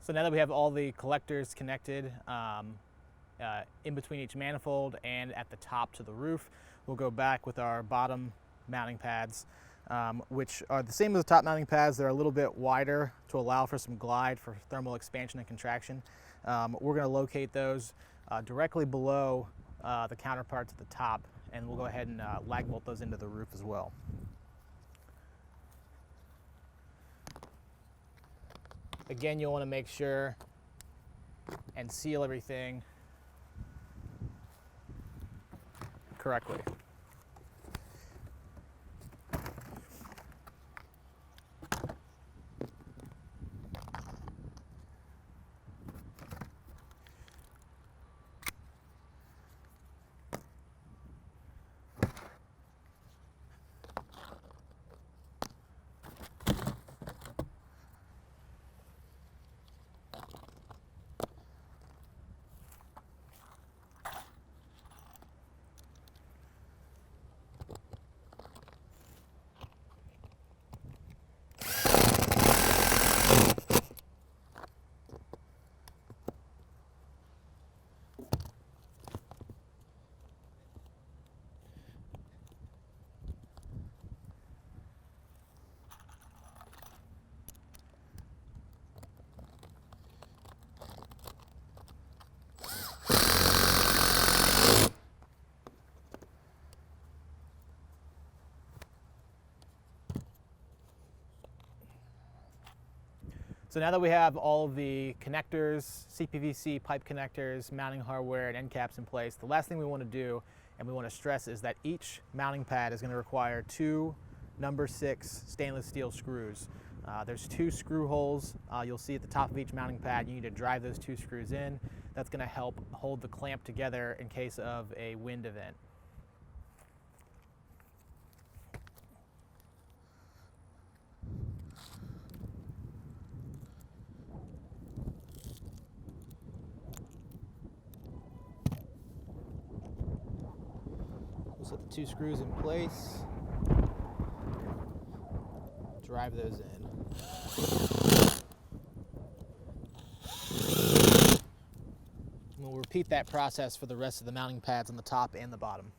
So now that we have all the collectors connected in between each manifold and at the top to the roof, we'll go back with our bottom mounting pads, which are the same as the top mounting pads. They're a little bit wider to allow for some glide for thermal expansion and contraction. We're going to locate those directly below the counterparts at the top, and we'll go ahead and lag bolt those into the roof as well. Again, you'll want to make sure and seal everything correctly. So now that we have all of the connectors, CPVC pipe connectors, mounting hardware, and end caps in place, the last thing we want to do, and we want to stress, is that each mounting pad is going to require 2 number 6 stainless steel screws. There's 2 screw holes you'll see at the top of each mounting pad. You need to drive those 2 screws in. That's going to help hold the clamp together in case of a wind event. Set the 2 screws in place, drive those in. We'll repeat that process for the rest of the mounting pads on the top and the bottom.